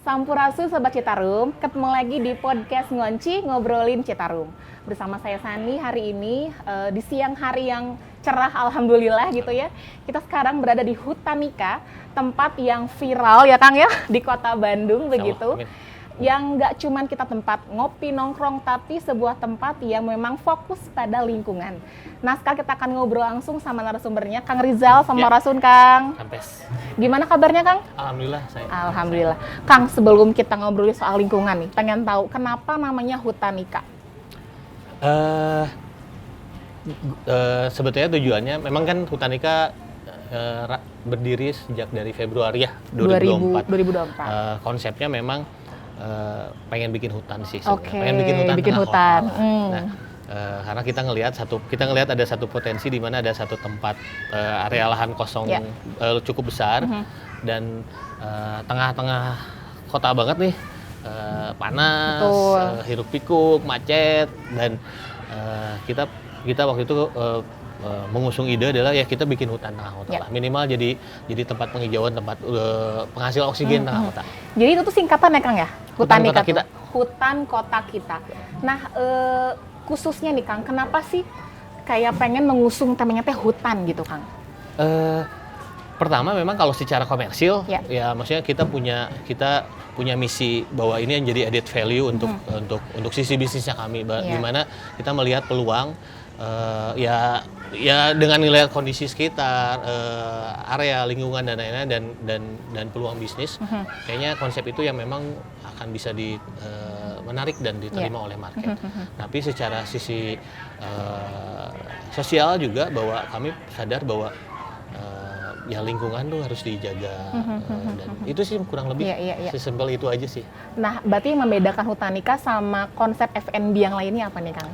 Sampurasun Sobat Citarum, ketemu lagi di podcast Ngonci Ngobrolin Citarum. Bersama saya Sani hari ini di siang hari yang cerah alhamdulillah gitu ya. Kita sekarang berada di Hutanika, tempat yang viral ya Kang ya di Kota Bandung begitu. Yang nggak cuman kita tempat ngopi nongkrong, tapi sebuah tempat yang memang fokus pada lingkungan. Nah, sekarang kita akan ngobrol langsung sama narasumbernya, Kang Rizal sama Rasun Kang. Sampes. Gimana kabarnya Kang? Alhamdulillah saya. Alhamdulillah. Kang, sebelum kita ngobrol soal lingkungan nih, pengen tahu kenapa namanya Hutanika? Sebetulnya tujuannya, memang kan Hutanika berdiri sejak dari Februari ya, 2024. Konsepnya memang pengen bikin hutan sih sebenarnya. Oke, pengen bikin hutan. Nah, karena kita ngelihat ada satu potensi di mana ada satu tempat area lahan kosong cukup besar dan tengah-tengah kota banget nih, panas, hiruk pikuk, macet, dan kita waktu itu mengusung ide adalah ya kita bikin hutan tengah kota lah, minimal jadi tempat penghijauan, tempat penghasil oksigen tengah kota. Jadi itu tuh singkatan ya Kang ya? Hutan kota kita. Hutan kota kita. Nah, khususnya nih Kang, kenapa sih kayak pengen mengusung temanya teh hutan gitu Kang? Pertama memang kalau secara komersil ya maksudnya kita punya misi bahwa ini yang jadi added value untuk sisi bisnisnya kami, di mana kita melihat peluang ya dengan nilai kondisi sekitar, area lingkungan dan lain-lain, dan peluang bisnis, kayaknya konsep itu yang memang akan bisa menarik dan diterima oleh market. Tapi secara sisi sosial juga, bahwa kami sadar bahwa ya lingkungan tuh harus dijaga, dan itu sih kurang lebih sesimpel itu aja sih. Nah, berarti yang membedakan Hutanika sama konsep F&B yang lainnya apa nih Kang?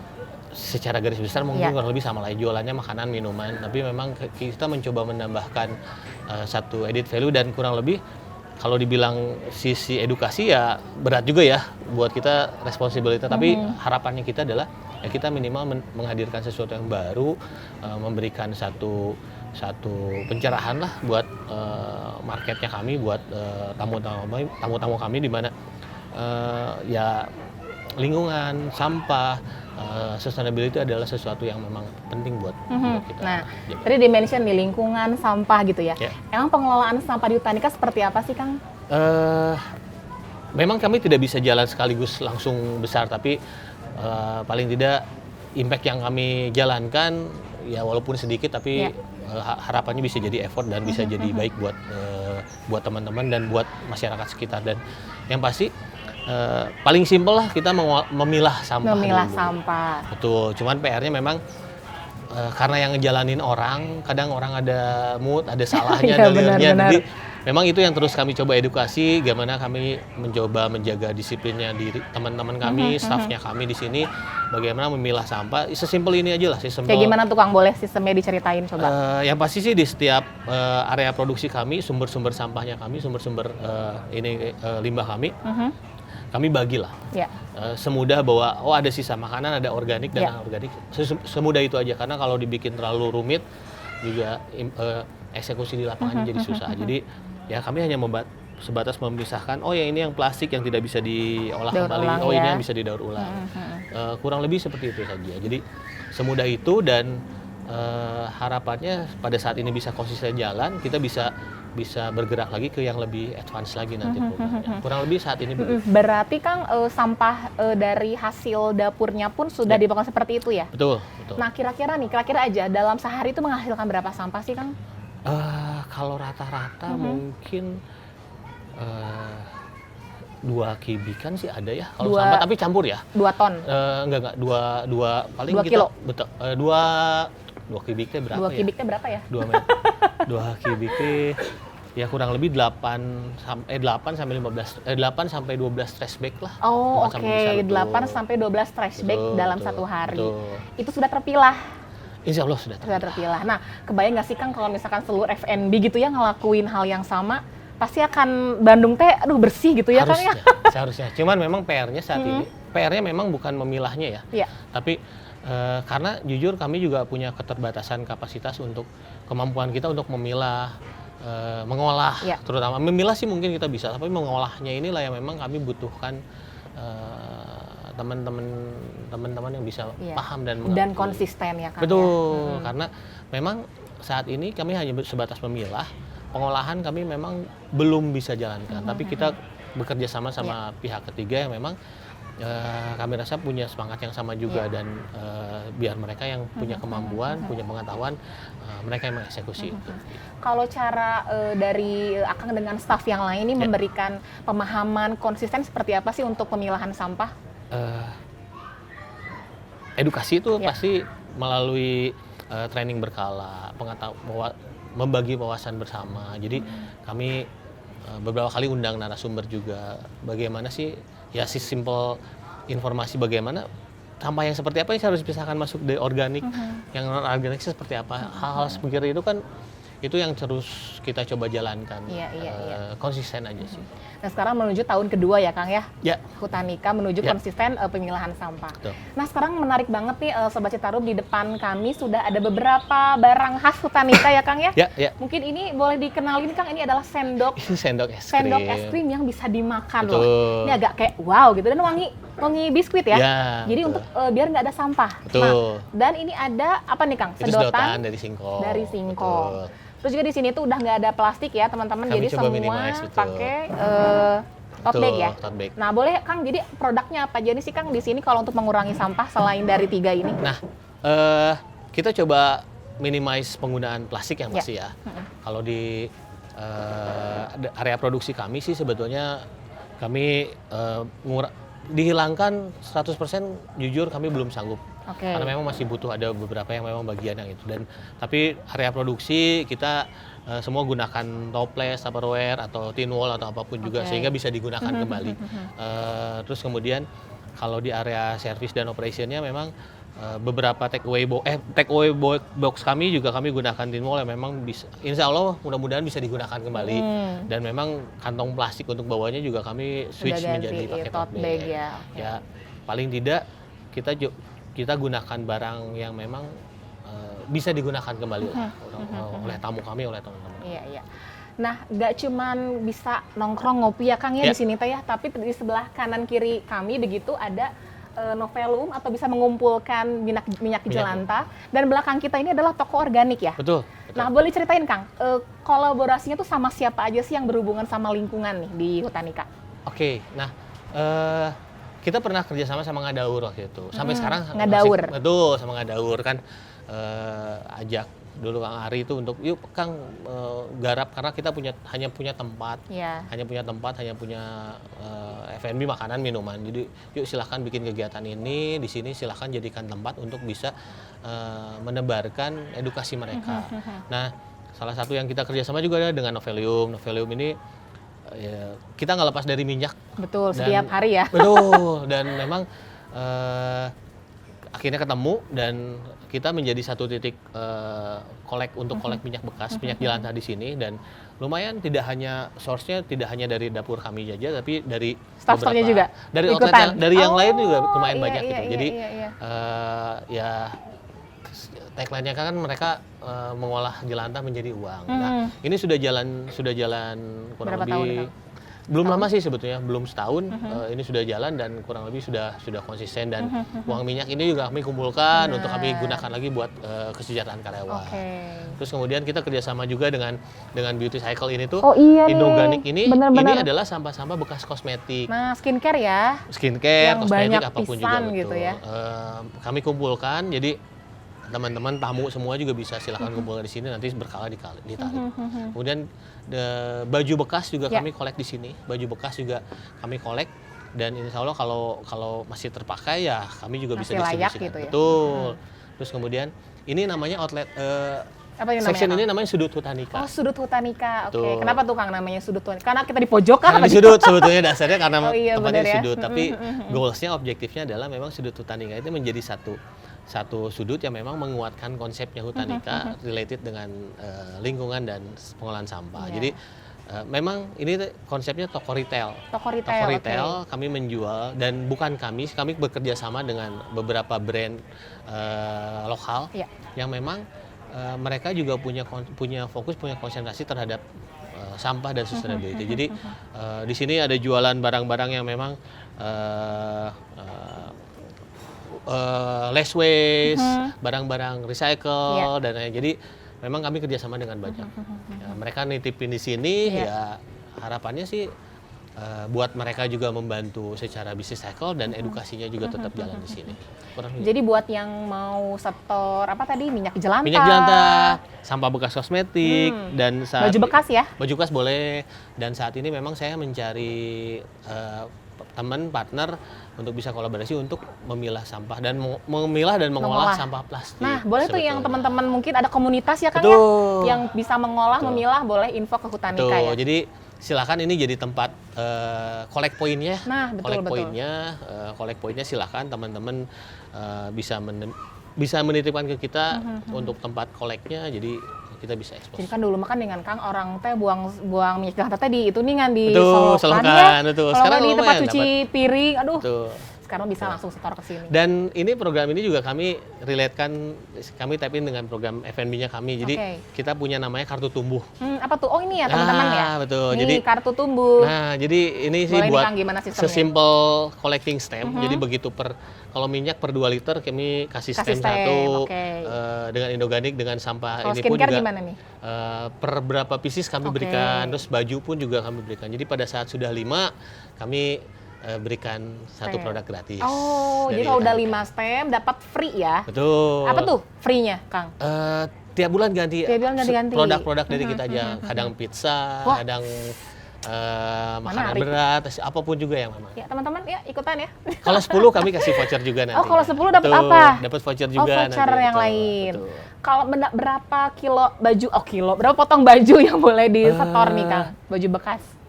Secara garis besar mungkin kurang lebih sama lah, jualannya makanan, minuman, tapi memang kita mencoba menambahkan satu added value, dan kurang lebih kalau dibilang sisi edukasi ya berat juga ya buat kita responsibilitas, tapi harapannya kita adalah ya kita minimal menghadirkan sesuatu yang baru, memberikan satu pencerahan lah buat marketnya kami, buat tamu-tamu kami, di mana ya lingkungan, sampah, sustainability adalah sesuatu yang memang penting buat kita. Nah, tadi dimention di lingkungan, sampah gitu ya. Emang pengelolaan sampah di Hutanika seperti apa sih Kang? Memang kami tidak bisa jalan sekaligus langsung besar, tapi paling tidak impact yang kami jalankan ya walaupun sedikit, tapi harapannya bisa jadi effort dan bisa jadi baik buat teman-teman dan buat masyarakat sekitar. Dan yang pasti paling simpel lah, kita memilah sampah. Sampah. Betul, cuman PR-nya memang karena yang ngejalanin orang, kadang orang ada mood, ada salahnya, dalirnya. Jadi memang itu yang terus kami coba edukasi, gimana kami mencoba menjaga disiplinnya di teman-teman kami, staffnya kami di sini, bagaimana memilah sampah. Sesimpel ini aja lah, Kayak gimana tuh Kang, boleh sistemnya diceritain coba? Yang pasti sih di setiap area produksi kami, sumber-sumber sampahnya kami, sumber-sumber limbah kami, kami bagilah. Semudah bahwa ada sisa makanan, ada organik dan non-organik. Semudah itu aja, karena kalau dibikin terlalu rumit juga eksekusi di lapangan jadi susah. Jadi ya kami hanya sebatas memisahkan, ya ini yang plastik yang tidak bisa diolah kembali, ini yang bisa didaur ulang. Kurang lebih seperti itu saja. Jadi semudah itu, dan harapannya pada saat ini bisa konsisten jalan, kita bisa bergerak lagi ke yang lebih advance lagi nanti programnya. Kurang lebih saat ini begitu. Berarti Kang, sampah dari hasil dapurnya pun sudah dibawa seperti itu ya? Betul. Nah, kira-kira aja dalam sehari itu menghasilkan berapa sampah sih Kang? Kalau rata-rata mungkin 2 kubikan sih ada ya kalau sampah, tapi campur ya. 2 ton? Enggak, 2 paling 2 kilo? Betul, 2 kubiknya berapa 2 kubiknya berapa ya? 2 meter. 2 kubiknya ya kurang lebih 8 sampai 12 trash bag lah. Oke, 8 sampai 12 trash bag dalam satu hari. Itu sudah terpilah? Insya Allah sudah terpilah. Nah, kebayang nggak sih Kang kalau misalkan seluruh F&B gitu ya ngelakuin hal yang sama, pasti akan Bandung teh bersih gitu ya Kang ya? Seharusnya. Cuman memang PR-nya saat ini, PR-nya memang bukan memilahnya ya. Tapi karena jujur kami juga punya keterbatasan kapasitas untuk kemampuan kita untuk memilah mengolah, terutama memilah sih mungkin kita bisa, tapi mengolahnya inilah yang memang kami butuhkan teman-teman yang bisa paham dan mengerti. Dan konsisten ya kan. Betul, karena memang saat ini kami hanya sebatas memilah, pengolahan kami memang belum bisa jalankan, tapi kita bekerja sama pihak ketiga yang memang kami rasa punya semangat yang sama juga dan biar mereka yang punya kemampuan, punya pengetahuan, mereka yang mengeksekusi itu. Kalau cara dari Akang dengan staf yang lain ini memberikan pemahaman konsisten seperti apa sih untuk pemilahan sampah? Edukasi itu pasti melalui training berkala, membagi wawasan bersama. Jadi kami beberapa kali undang narasumber juga, bagaimana sih ya simple informasi bagaimana sampah yang seperti apa yang harus dipisahkan masuk dari organik, yang non organik seperti apa. Hal-hal seperti itu kan itu yang terus kita coba jalankan, konsisten aja sih. Nah sekarang menuju tahun kedua ya Kang ya? Ya. Hutanika menuju konsisten pemilahan sampah. Betul. Nah sekarang menarik banget nih Sobat Citarum, di depan kami sudah ada beberapa barang khas Hutanika ya Kang ya? Ya. Mungkin ini boleh dikenalin Kang, ini adalah sendok. Sendok es krim. Sendok es krim yang bisa dimakan Betul. loh. Ini agak kayak wow gitu dan wangi biskuit ya. Jadi betul. untuk biar nggak ada sampah. Betul. Nah, dan ini ada apa nih Kang? Sedotan dari singkong. Dari singkong. Terus juga di sini tuh udah nggak ada plastik ya teman-teman. Jadi semua pakai tote bag ya. Tote bag. Nah boleh Kang, jadi produknya apa aja sih Kang di sini kalau untuk mengurangi sampah selain dari 3 ini? Nah kita coba minimize penggunaan plastik yang pasti ya. Kalau di area produksi kami sih sebetulnya kami dihilangkan 100%, jujur kami belum sanggup. Karena memang masih butuh ada beberapa yang memang bagian yang itu, tapi area produksi kita semua gunakan toples, tupperware atau tin wall atau apapun juga sehingga bisa digunakan kembali. Terus kemudian kalau di area service dan operationnya memang beberapa take away box kami juga kami gunakan tin wall yang memang bisa, insya Allah mudah-mudahan bisa digunakan kembali. Dan memang kantong plastik untuk bawanya juga kami switch menjadi pakai tote bag. Ya paling tidak kita gunakan barang yang memang bisa digunakan kembali oleh tamu kami, oleh teman-teman. Iya. Nah, nggak cuman bisa nongkrong ngopi ya Kang ya di sini teh ya, tapi di sebelah kanan kiri kami begitu ada novelum atau bisa mengumpulkan minyak jelantah, dan belakang kita ini adalah toko organik ya. Betul. Nah, boleh ceritain Kang, kolaborasinya tuh sama siapa aja sih yang berhubungan sama lingkungan nih di Hutanika? Oke, nah kita pernah kerjasama sama Ngadaur waktu itu. Sampai sekarang Ngadaur. Betul, sama Ngadaur kan ajak dulu Kang Ari itu untuk yuk Kang garap, karena kita hanya punya tempat, hanya punya F&B makanan minuman. Jadi yuk silahkan bikin kegiatan ini di sini, silahkan jadikan tempat untuk bisa menebarkan edukasi mereka. Nah salah satu yang kita kerjasama juga ada dengan Novelium. Novelium ini ya, kita nggak lepas dari minyak. Betul, setiap hari ya. Betul, dan memang akhirnya ketemu dan kita menjadi satu titik kolek minyak bekas, minyak jelantah di sini, dan lumayan tidak hanya source-nya tidak hanya dari dapur kami saja, tapi dari staff-staffnya juga dari outlet dari yang lain juga lumayan banyak gitu. Jadi ya tagline-nya kan mereka mengolah jelantah menjadi uang. Nah, ini sudah jalan kurang berapa lebih tahun, belum lama sih sebetulnya, belum setahun. Ini sudah jalan dan kurang lebih sudah konsisten, dan uang minyak ini juga kami kumpulkan untuk kami gunakan lagi buat kesejahteraan karyawan. Terus kemudian kita kerjasama juga dengan Beauty Cycle ini tuh. Inorganic ini adalah sampah-sampah bekas kosmetik. Nah, skincare ya. Skincare, kosmetik apapun juga gitu ya. Kami kumpulkan, jadi teman-teman tamu semua juga bisa silakan kumpulkan di sini, nanti berkala ditarik. Kemudian baju bekas juga kami kolek di sini. Baju bekas juga kami kolek, dan insya Allah kalau masih terpakai ya kami juga masih bisa layak distribusikan. gitu ya. Betul. Terus kemudian ini namanya outlet section ini namanya Sudut Hutanika. Oh, Sudut Hutanika. Oke. Betul. Kenapa tuh Kang namanya Sudut Hutanika? Karena kita di pojokan. Karena di sudut sebetulnya dasarnya karena tempatnya di ya. sudut, tapi goalsnya, objektifnya adalah memang Sudut Hutanika itu menjadi satu sudut yang memang menguatkan konsepnya Hutanika related dengan lingkungan dan pengolahan sampah. Jadi memang ini konsepnya toko retail. Toko retail kami menjual, dan bukan kami bekerja sama dengan beberapa brand lokal yang memang mereka juga punya fokus, punya konsentrasi terhadap sampah dan sustainability. Jadi di sini ada jualan barang-barang yang memang less waste, barang-barang recycle dan lain. Jadi memang kami kerjasama dengan banyak. Ya, mereka nitipin di sini, ya harapannya sih buat mereka juga membantu secara bisnis cycle dan edukasinya juga tetap jalan di sini. Jadi buat yang mau setor apa tadi minyak jelantah, sampah bekas kosmetik dan baju bekas ya? Baju bekas boleh. Dan saat ini memang saya mencari teman partner untuk bisa kolaborasi untuk memilah sampah dan memilah dan mengolah sampah plastik. Nah, boleh tuh yang teman-teman mungkin ada komunitas ya Kang Betul. ya yang bisa mengolah, memilah, boleh info ke Hutanika ya. Jadi silakan ini jadi tempat collect point-nya. Nah, betul, collect point-nya silakan teman-teman bisa menitipkan ke kita untuk tempat collect-nya. Jadi kita bisa ekspos. Jadi kan dulu makan dengan Kang orang teh buang minyak jelantah tadi itu nih kan di solokan ya. Kalau nggak di tempat cuci piring, aduh. Betul. Sekarang bisa langsung setor ke sini. Dan ini program ini juga kami relatekan, kami tap in dengan program F&B-nya kami. Jadi kita punya namanya kartu tumbuh. Apa tuh? Oh ini ya teman-teman ya. Betul. Ini jadi kartu tumbuh. Nah, jadi ini sih buat sesimpel collecting stamp. Jadi begitu kalau minyak per 2 liter kami kasih stamp 1 dengan inorganik dengan sampah. Kalau ini pun juga gimana nih? Per berapa pieces kami berikan, terus baju pun juga kami berikan. Jadi pada saat sudah 5 kami berikan 1 produk gratis. Oh, jadi kalau udah 5 stem dapat free ya? Betul. Apa tuh free-nya, Kang? Tiap bulan ganti. Ganti. Produk-produk dari kita aja. Kadang pizza, kadang makanan berat, apapun juga yang memang. Ya, teman-teman ya ikutan ya. Kalau 10 kami kasih voucher juga nanti. Oh, kalau 10 dapat apa? Dapat voucher juga nanti. Voucher yang lain. Kalau berapa kilo baju? Berapa potong baju yang boleh disetor nih, Kang? Baju bekas.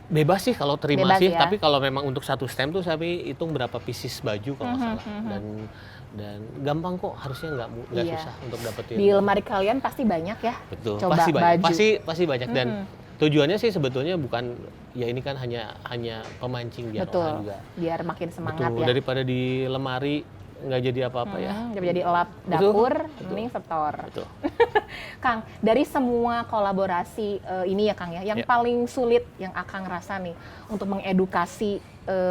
Bebas sih kalau terima sih, ya? tapi kalau memang untuk 1 stem tuh saya hitung berapa pieces baju kalau nggak salah. Dan gampang kok, harusnya nggak susah untuk dapetin. Di lemari kalian pasti banyak ya. Betul. Coba pasti banyak. baju. Pasti banyak dan tujuannya sih sebetulnya bukan ya ini kan hanya pemancing biar orang juga. Biar makin semangat ya. Daripada di lemari nggak jadi apa-apa ya. Jadi elap dapur, mending setor. Betul. Kang, dari semua kolaborasi ini ya Kang ya, yang paling sulit yang Akang rasa nih untuk mengedukasi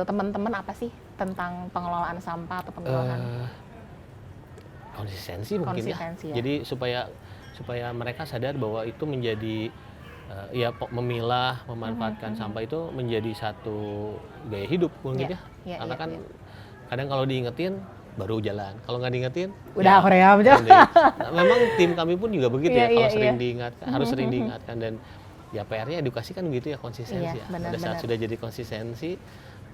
teman-teman apa sih tentang pengelolaan sampah atau pengelolaan? Konsistensi mungkin ya. Jadi supaya mereka sadar bahwa itu menjadi memilah, memanfaatkan sampah itu menjadi satu gaya hidup mungkin ya. Karena kan kadang kalau diingetin baru jalan. Kalau nggak diingetin, udah korea aja. Memang tim kami pun juga begitu ya. Kalau sering diingatkan, harus sering diingatkan dan ya PR-nya edukasi kan begitu ya, konsistensi ya. Pada saat sudah jadi konsistensi,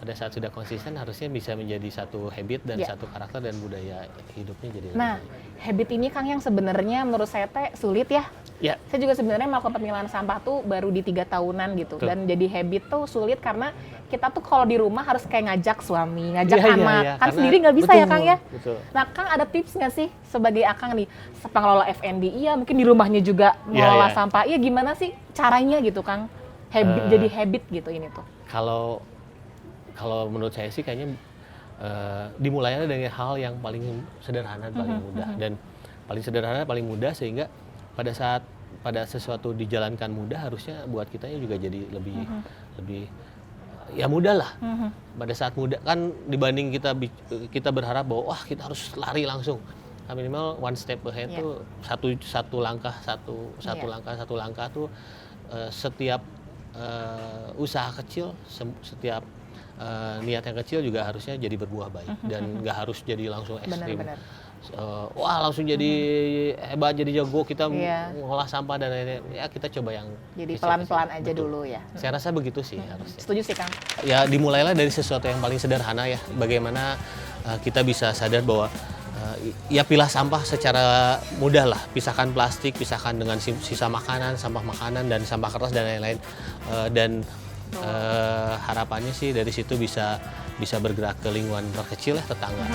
pada saat sudah konsisten harusnya bisa menjadi satu habit dan satu karakter dan budaya hidupnya jadi. Nah, habit ini Kang yang sebenarnya menurut saya teh sulit ya. Ya. Saya juga sebenarnya melakukan pemilahan sampah tuh baru di 3 tahunan gitu. Dan jadi habit tuh sulit karena kita tuh kalau di rumah harus kayak ngajak suami, ngajak anak. Kan sendiri nggak bisa ya Kang ya. Betul. Nah Kang ada tips nggak sih sebagai Akang nih pengelola F&B? Iya mungkin di rumahnya juga mengelola sampah. Iya gimana sih caranya gitu Kang? Jadi habit gitu ini tuh. Kalau menurut saya sih kayaknya dimulainya dari hal yang paling sederhana, paling mudah dan paling sederhana, paling mudah sehingga pada sesuatu dijalankan mudah harusnya buat kitanya juga jadi lebih ya mudah lah. Pada saat mudah kan dibanding kita berharap bahwa wah kita harus lari langsung. Minimal one step ahead tuh satu langkah tuh setiap usaha kecil, setiap niat yang kecil juga harusnya jadi berbuah baik dan nggak harus jadi langsung ekstrim. Wah langsung jadi hebat, jadi jago kita mengolah sampah dan lain-lain. Ya kita coba yang jadi pelan-pelan aja dulu ya. Saya rasa begitu sih harusnya. Setuju sih Kang. Ya dimulailah dari sesuatu yang paling sederhana ya. Bagaimana kita bisa sadar bahwa ya pilah sampah secara mudah lah. Pisahkan plastik, pisahkan dengan sisa makanan, sampah makanan dan sampah kertas dan lain-lain. Harapannya sih dari situ bisa bergerak ke lingkungan terkecil ya, tetangga.